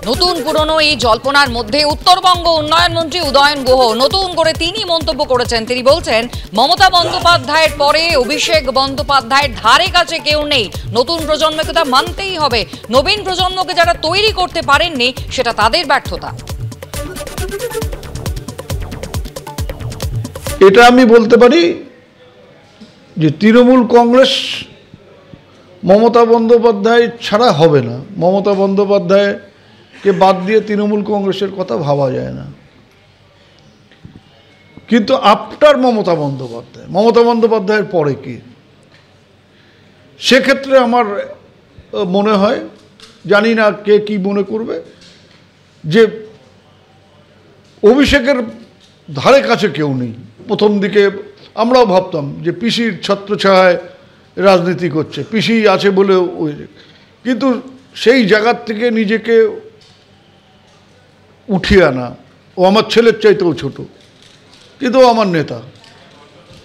নতুন পুরনো এই জল্পনার মধ্যে উত্তরবঙ্গ উন্নয়ন মন্ত্রী উদয়ন গুহ নতুন করে তিনি মন্তব্য করেছেন। তিনি বলছেন, মমতা বন্দ্যোপাধ্যায়ের পরে অভিষেক বন্দ্যোপাধ্যায়ের ধারে কাছে কেউ নেই। নতুন প্রজন্মকে তা মানতেই হবে। নবীন প্রজন্মকে যারা তৈরি করতে পারেননি সেটা তাদের ব্যর্থতা। এটা আমি বলতে পারি যে তৃণমূল কংগ্রেস মমতা বন্দ্যোপাধ্যায় ছাড়া হবে না। মমতা বন্দ্যোপাধ্যায়কে বাদ দিয়ে তৃণমূল কংগ্রেসের কথা ভাবা যায় না। কিন্তু আফটার মমতা বন্দ্যোপাধ্যায়ের পরে কি, সেক্ষেত্রে আমার মনে হয়, জানি না কে কি মনে করবে, যে অভিষেকের ধারে কাছে কেউ নেই। প্রথম দিকে আমরাও ভাবতাম যে পিসির ছত্রছায়ায় রাজনীতি করছে, পিসি আছে বলে ওই, কিন্তু সেই জায়গার থেকে নিজেকে উঠিয়ে আনা, ও আমার ছেলের চাইতেও ছোট, কিন্তু আমার নেতা,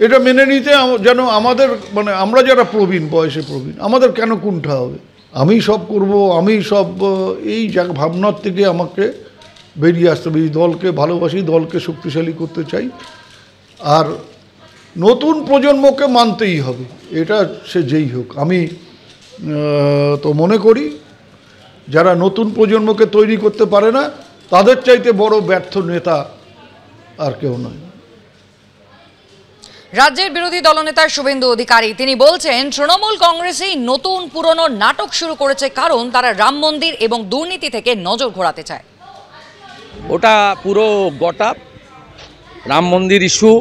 এটা মেনে নিতে যেন আমাদের মানে আমরা যারা প্রবীণ, বয়সে প্রবীণ, আমাদের কেন কুণ্ঠা হবে। আমি সব করব, আমি সব, এই ভাবনার থেকে আমাকে বেরিয়ে আসতে হবে। এই দলকে ভালোবাসি, দলকে শক্তিশালী করতে চাই, আর নতুন প্রজন্মকে মানতেই হবে, এটা সে যেই হোক। আমি তো মনে করি যারা নতুন প্রজন্মকে তৈরি করতে পারে না তাদের চাইতে বড় ব্যর্থ নেতা আর কেউ নয়। রাজ্যের বিরোধী দলনেতা শুভেন্দু অধিকারী তিনি বলছেন, তৃণমূল কংগ্রেসই নতুন পুরনো নাটক শুরু করেছে, কারণ তারা রাম মন্দির এবং দুর্নীতি থেকে নজর ঘোরাতে চায়। ওটা পুরো গটা রাম মন্দির ইস্যু,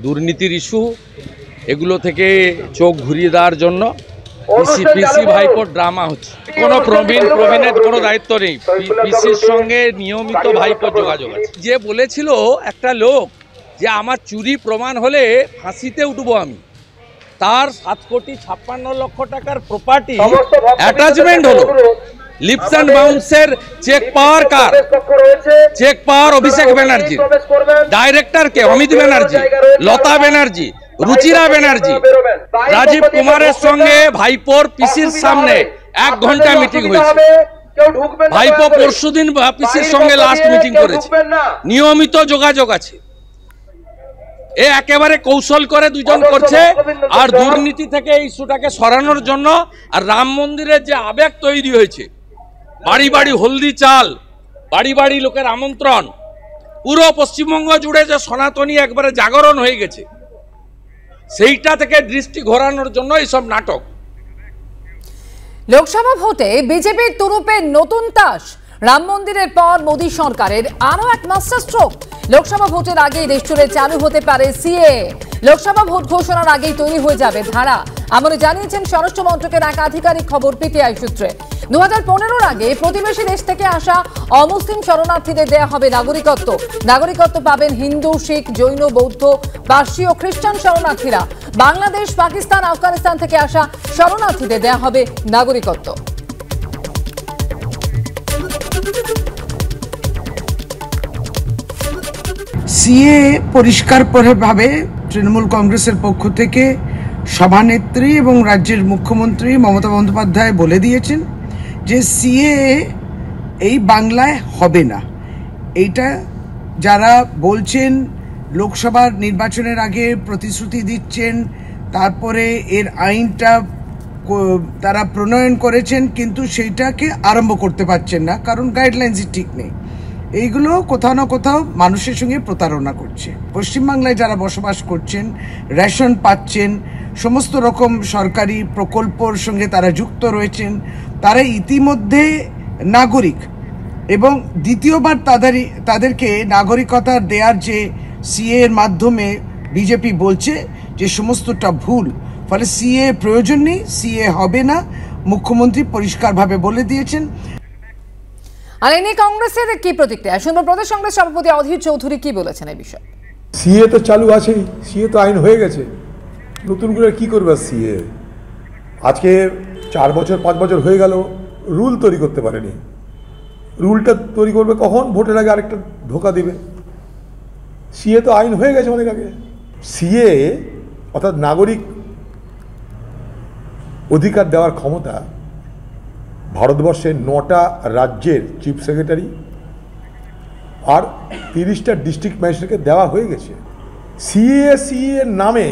দুর্নীতির ইস্যু, এগুলো থেকে চোখ ঘুরিয়ে দেওয়ার জন্য পিসি ভাইপোর ড্রামা হচ্ছে। কোনো প্রবীণের কোনো দায়িত্ব নেই, পিসির সঙ্গে নিয়মিত ভাইপোর যোগাযোগ আছে। যে বলেছিল একটা লোক যে আমার চুরি প্রমাণ হলে ফাঁসিতে উঠবো আমি, তার 7,56,00,000 টাকার প্রপার্টি অ্যাটাচমেন্ট হলো। লিপস অ্যান্ড বাউন্সের চেক পাওয়ার কার? Cheque power Abhishek Banerjee, director কে? অমিত ব্যানার্জি, লতা ব্যানার্জি, রুচিরা ব্যানার্জি। রাজীব কুমারের সঙ্গে ভাইপোর পিসির সামনে 1 ঘন্টা মিটিং হয়েছে। ভাইপো পরশুদিন পিসির সঙ্গে লাস্ট মিটিং করেছে। নিয়মিত যোগাযোগ আছে। এ একেবারে কৌশল করে দুজন করছে, আর দুর্নীতি থেকে এই ইস্যুটাকে সরানোর জন্য। আর রাম মন্দিরের যে আবেগ তৈরি হয়েছে, বাড়ি বাড়ি হলদি চাল, বাড়ি বাড়ি লোকের আমন্ত্রণ, পুরো পশ্চিমবঙ্গ জুড়ে যে সনাতনী একবারে জাগরণ হয়ে গেছে, সেইটা থেকে দৃষ্টি ঘোরানোর জন্য এইসব নাটক। লোকসভা ভোটে বিজেপির তুরুপে নতুন তাস। রাম মন্দিরের পর মোদী সরকারের আরো এক মাস্টার স্ট্রোক। লোকসভা ভোটের আগেই দেশ জুড়ে চালু হতে পারে সিএ। লোকসভা ভোট ঘোষণার আগেই তৈরি হয়ে যাবে ধারা, এমনই জানিয়েছেন স্বরাষ্ট্র মন্ত্রকের এক আধিকারিক। খবর পিটিআই সূত্রে 2015-র আগে প্রতিবেশী দেশ থেকে আসা অমুসলিম শরণার্থীদের দেয়া হবে নাগরিকত্ব। নাগরিকত্ব পাবেন হিন্দু, শিখ, জৈন, বৌদ্ধ, পার্সি ও খ্রিস্টান শরণার্থীরা। বাংলাদেশ, পাকিস্তান, আফগানিস্তান থেকে আসা শরণার্থীদের দেয়া হবে নাগরিকত্ব। সিএ পরিষ্কারভাবে তৃণমূল কংগ্রেসের পক্ষ থেকে সভানেত্রী এবং রাজ্যের মুখ্যমন্ত্রী মমতা বন্দ্যোপাধ্যায় বলে দিয়েছেন যে সিএ এই বাংলায় হবে না। এইটা যারা বলছেন, লোকসভার নির্বাচনের আগে প্রতিশ্রুতি দিচ্ছেন, তারপরে এর আইনটা তারা প্রণয়ন করেছেন, কিন্তু সেইটাকে আরম্ভ করতে পারছেন না, কারণ গাইডলাইন্সই ঠিক নেই। এইগুলো কোথাও না কোথাও মানুষের সঙ্গে প্রতারণা করছে। পশ্চিমবাংলায় যারা বসবাস করছেন, রেশন পাচ্ছেন, সমস্ত রকম সরকারি প্রকল্পর সঙ্গে তারা যুক্ত রয়েছেন, তারা ইতিমধ্যে নাগরিক, এবং দ্বিতীয়বার তাদেরকে নাগরিকতা দেওয়ার যে সিএ এর মাধ্যমে বিজেপি বলছে যে সমস্তটা ভুল, ফলে সিএ প্রয়োজন নেই, সিএ হবে না, মুখ্যমন্ত্রী পরিষ্কারভাবে বলে দিয়েছেন। আর এ নিয়ে কংগ্রেসের কি প্রতিক্রিয়া শুনবো। প্রদেশ কংগ্রেস সভাপতি অধীর চৌধুরী কি বলেছেন এই বিষয়ে। সিএ তো চালু আছেই, সিএ তো আইন হয়ে গেছে, নতুন করে কি করবে সিএ? আজকে 4 বছর 5 বছর হয়ে গেল, রুল তৈরি করতে পারেনি। রুলটা তৈরি করবে কখন? ভোটের আগে আরেকটা ধোকা দিবে। সিএ তো আইন হয়ে গেছে অনেক আগে। সিএ অর্থাৎ নাগরিক অধিকার দেওয়ার ক্ষমতা ভারতবর্ষের 9টা রাজ্যের চিফ সেক্রেটারি আর 30টা ডিস্ট্রিক্ট ম্যাজিস্ট্রেটকে দেওয়া হয়ে গেছে। সিএ নামে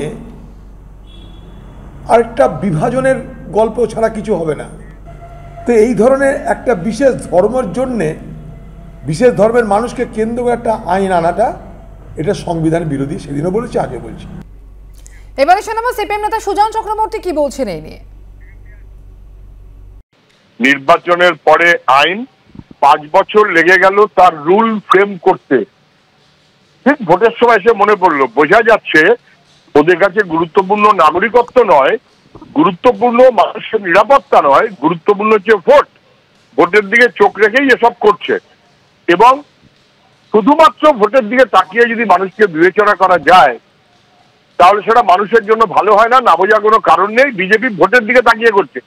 আরেকটা বিভাজনের গল্প ছাড়া কিছু হবে না। তো এই ধরনের একটা বিশেষ ধর্মের জন্যে, বিশেষ ধর্মের মানুষকে কেন্দ্র করে একটা আইন আনাটা এটা সংবিধান বিরোধী। সেদিনও বলেছি, আগে বলছি। এবারে শোনাবো সিপিএম নেতা সুজন চক্রবর্তী কি বলছেন এই নিয়ে। নির্বাচনের পরে আইন 5 বছর লেগে গেল তার রুল ফ্রেম করতে। ঠিক ভোটের সময় এসে মনে পড়লো, বোঝা যাচ্ছে ওদের কাছে গুরুত্বপূর্ণ নাগরিকত্ব নয়, গুরুত্বপূর্ণ মানুষের নিরাপত্তা নয়, গুরুত্বপূর্ণ হচ্ছে ভোট। ভোটের দিকে চোখ রেখেই এসব করছে। এবং শুধুমাত্র ভোটের দিকে তাকিয়ে যদি মানুষকে বিবেচনা করা যায় তাহলে সেটা মানুষের জন্য ভালো হয় না। না বোঝার কোনো কারণ নেই। বিজেপি ভোটের দিকে তাকিয়ে করছে।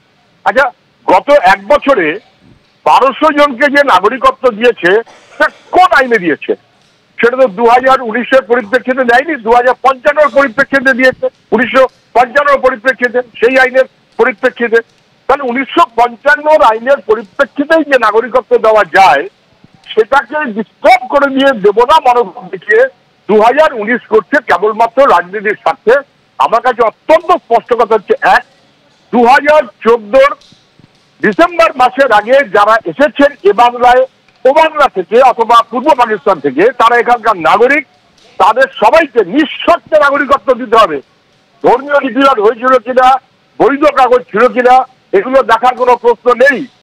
আচ্ছা, গত 1 বছরে 1200 জনকে যে নাগরিকত্ব দিয়েছে সেটা কোন আইনে দিয়েছে? সেটা তো 2019-এর পরিপ্রেক্ষিতে দেয়নি, 2055-এর পরিপ্রেক্ষিতে দিয়েছে, 1955-এর পরিপ্রেক্ষিতে, সেই আইনের পরিপ্রেক্ষিতে। তাহলে 1955 আইনের পরিপ্রেক্ষিতেই যে নাগরিকত্ব দেওয়া যায় সেটাকে ডিস্টার্ব করে দিয়ে দেব না মনোভাব দেখিয়ে 2019 করছে কেবলমাত্র রাজনীতির স্বার্থে। আমার কাছে অত্যন্ত স্পষ্ট কথা হচ্ছে, 2014 ডিসেম্বর মাসের আগে যারা এসেছেন এ বাংলায়, ও বাংলা থেকে অথবা পূর্ব পাকিস্তান থেকে, তারা এখানকার নাগরিক। তাদের সবাইকে নিঃশর্তে নাগরিকত্ব দিতে হবে। ধর্মীয় রীতিবাদ হয়েছিল কিনা, বৈধ কাগজ ছিল কিনা, এগুলো দেখার কোনো প্রশ্ন নেই।